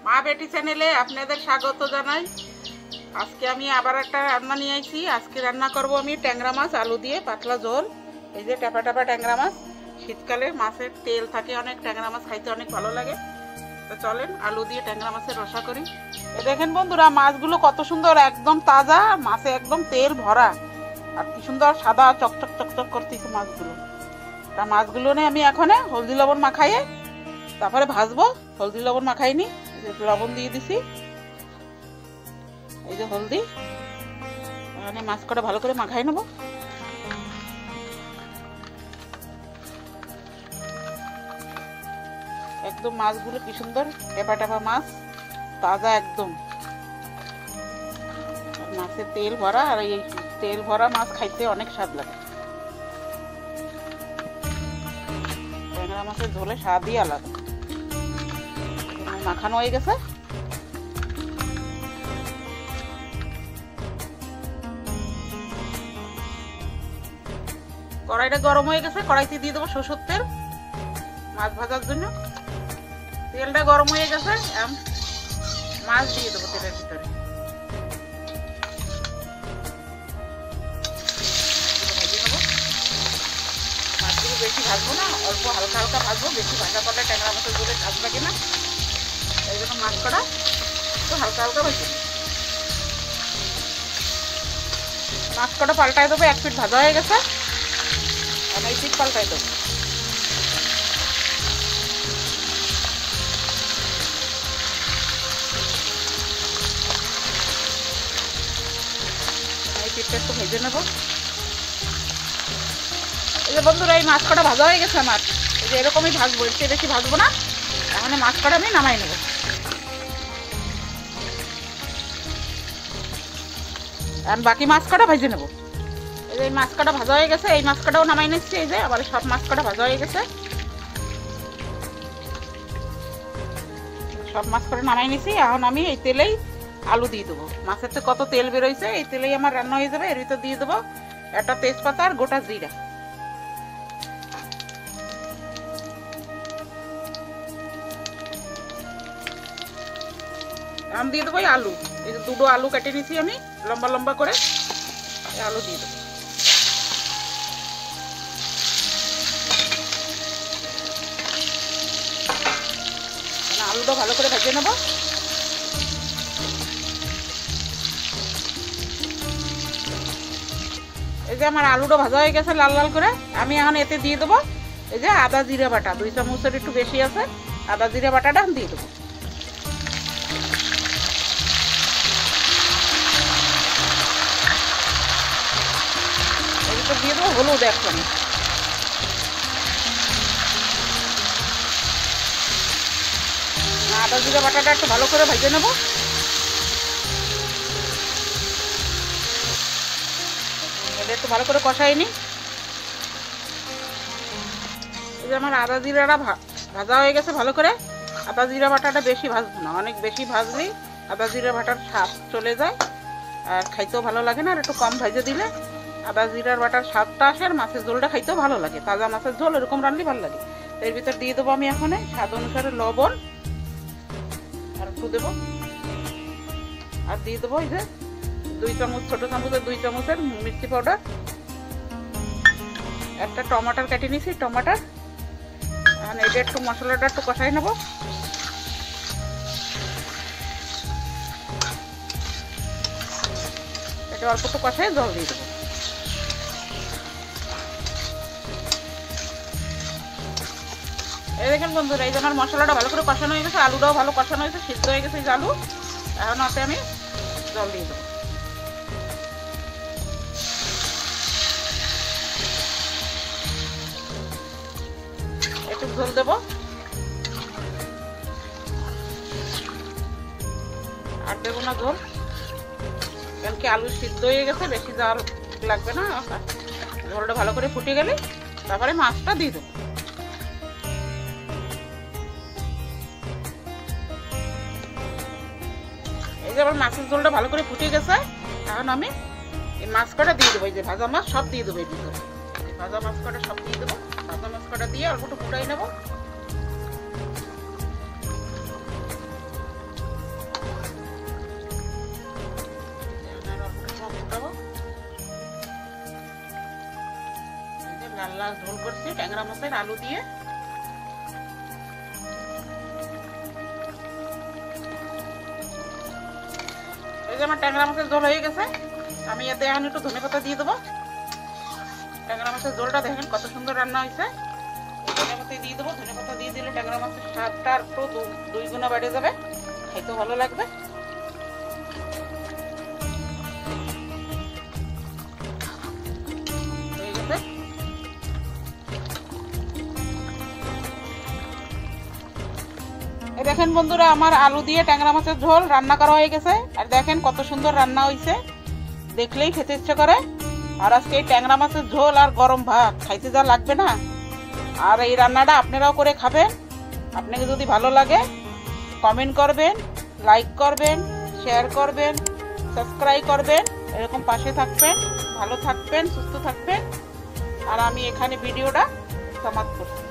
মা বেটি চ্যানেলে আপনাদের স্বাগত জানাই। আজকে আমি আবার একটা রান্না নিয়ে আইছি। আজকে রান্না করব আমি ট্যাংরা মাছ আলু দিয়ে পাতলা ঝোল। এই যে টাপা টাপা ট্যাংরা মাছ, শীতকালে মাছের তেল থাকে অনেক, ট্যাংরা মাছ খাইতে অনেক ভালো লাগে। তো চলেন আলু দিয়ে ট্যাংরা মাছের রসা করি। এ দেখেন বন্ধুরা, মাছগুলো কত সুন্দর, একদম তাজা, মাছে একদম তেল ভরা, আর কি সুন্দর সাদা চকচক চকচক করতেছে মাছগুলো। তা মাছগুলো নিয়ে আমি এখন হলদি লবণ মাখাইয়ে তারপরে ভাজবো। হলদি লবণ মাখাইনি, লবণ দিয়ে দিছি, এই যে হলদি। এখানে মাছ কটা ভালো করে মাখাই নেবো। একদম মাছগুলো কি সুন্দর টেপা টেপা মাছ, তাজা একদম, মাছের তেল ভরা। আর এই তেল ভরা মাছ খাইতে অনেক স্বাদ লাগে। ট্যাংরা মাছের ঝোলে স্বাদই আলাদা। মাখানো হয়ে গেছে, কড়াইটা গরম হয়ে গেছে। কড়াইতে দিয়ে দেবো সরষের তেল মাছ ভাজার জন্য। তেলটা গরম হয়ে গেছে, মাছ দিয়ে দেবো তেলের ভিতরে। মাছগুলো বেশি ভাজবো না, অল্প হালকা হালকা ভাজবো। বেশি ভাজা করলে ট্যাংরা মাছের ঝোলে স্বাদ লাগে না, এই জন্য মাছ কটা একটু হালকা হালকা ভাজি। মাছ কটা পাল্টাই দেবো। এক পিঠ ভাজা হয়ে গেছে, আর এই পিঠ পাল্টাই দেবো। এই পিঠটা একটু ভেজে নেবো। এই যে বন্ধুরা, এই মাছ কটা ভাজা হয়ে গেছে আমার। এই যে এরকমই ভাজবো, একটু বেশি ভাজবো না। এখন মাছ কটা আমি নামাই নেবো। আর বাকি মাছ কটা ভেজে নেবো। এই যে মাছ কটা ভাজা হয়ে গেছে, এই মাছ কটাও নামাই নিচ্ছি। এই যে আবার সব মাছ কটা ভাজা হয়ে গেছে, সব মাছ কটা নামাই নিচ্ছি। এখন আমি এই তেলেই আলু দিয়ে দেবো। মাছের তো কত তেল বেরোইছে, এই তেলেই আমার রান্না হয়ে যাবে। এর ভিতর দিয়ে দেবো একটা তেজপাতা আর গোটা জিরা। আমি দিয়ে দেবো আলু। এই যে দুটো আলু কেটে নিয়েছি আমি লম্বা লম্বা করে, আলু দিয়ে দেবো। আলুটা ভালো করে ভেজে নেবো। এই যে আমার আলুটা ভাজা হয়ে গেছে লাল লাল করে। আমি এখন এতে দিয়ে দেবো এই যে আদা জিরা বাটা, 2 চামচের একটু বেশি আছে। আদা জিরা বাটাটা দিয়ে দেবো। দিয়ে দেবো হলুদ এক চামচ। আদা জিরা বাটাটা একটু ভালো করে ভেজে নেবো। এটা একটু ভালো করে কষাই নি। এই যে আমার আদা জিরাটা ভাজা হয়ে গেছে ভালো করে। আদা জিরা বাটাটা বেশি ভাজবো না, অনেক বেশি ভাজলেই আদা জিরা বাটার স্বাদ চলে যায়, আর খাইতেও ভালো লাগে না। আর একটু কম ভেজে দিলে আদা জিরার বাটার স্বাদটা আসে, আর মাছের ঝোলটা খাইতেও ভালো লাগে। তাজা মাছের ঝোল এরকম রান্নাই ভালো লাগে। এর ভিতর দিয়ে দেবো আমি এখন স্বাদ অনুসারে লবণ, আর একটু দেবো। আর দিয়ে দেবো এই যে 2 চামচ, ছোট চামচের 2 চামচের মির্চি পাউডার। একটা টমাটার কেটে নিয়েছি, টমাটার। আর এটা একটু মশলাটা একটু কষাই নেবো। এটা অল্প একটু কষাই জল দিয়ে দেবো। এই দেখেন বন্ধুরা, এই যে আমার মশলাটা ভালো করে কষানো হয়ে গেছে, আলুটাও ভালো কষানো হয়েছে, সিদ্ধ হয়ে গেছে এই যে আলু। এখন ওতে আমি জল দিয়ে দেবো। একটু ঝোল দেবো, আর দেবো না ঝোল, কারণ কি আলু সিদ্ধ হয়ে গেছে, বেশি জল লাগবে না। ঝোলটা ভালো করে ফুটে গেলে তারপরে মাছটা দিয়ে দেবো। এই যে আমার মাছের ঝোলটা ভালো করে ফুটে গেছে। এখন আমি এই মাছ কটা দিয়ে দেবো। এই যে ভাজা মাছ সব দিয়ে দেবো এর ভিতরে। ভাজা মাছ কটা সব দিয়ে দেবো। ভাজা মাছ কটা দিয়ে অল্প একটু ফুটাই নেবো। পাতলা ঝোল করছি ট্যাংরা মাছের আলু দিয়ে। এই যে আমার ট্যাংরা মাছের ঝোল হয়ে গেছে, আমি এতে এখন একটু ধনেপাতা দিয়ে দেবো। ট্যাংরা মাছের ঝোলটা দেখেন কত সুন্দর রান্না হয়েছে। ধনেপাতা দিয়ে দেবো, ধনেপাতা দিয়ে দিলে ট্যাংরা মাছের স্বাদটা একটু 2 গুণা বেড়ে যাবে, খাইতে ভালো লাগবে। হয়ে গেছে। এই দেখেন বন্ধুরা, আমার আলু দিয়ে ট্যাংরা মাছের ঝোল রান্না করা হয়ে গেছে। আর দেখেন কত সুন্দর রান্না হয়েছে, দেখলেই খেতে ইচ্ছে করে। আর আজকে এই ট্যাংরা মাছের ঝোল আর গরম ভাত খাইতে যা লাগবে না। আর এই রান্নাটা আপনারাও করে খাবেন। আপনাকে যদি ভালো লাগে কমেন্ট করবেন, লাইক করবেন, শেয়ার করবেন, সাবস্ক্রাইব করবেন। এরকম পাশে থাকবেন, ভালো থাকবেন, সুস্থ থাকবেন। আর আমি এখানে ভিডিওটা সমাপ্ত করছি।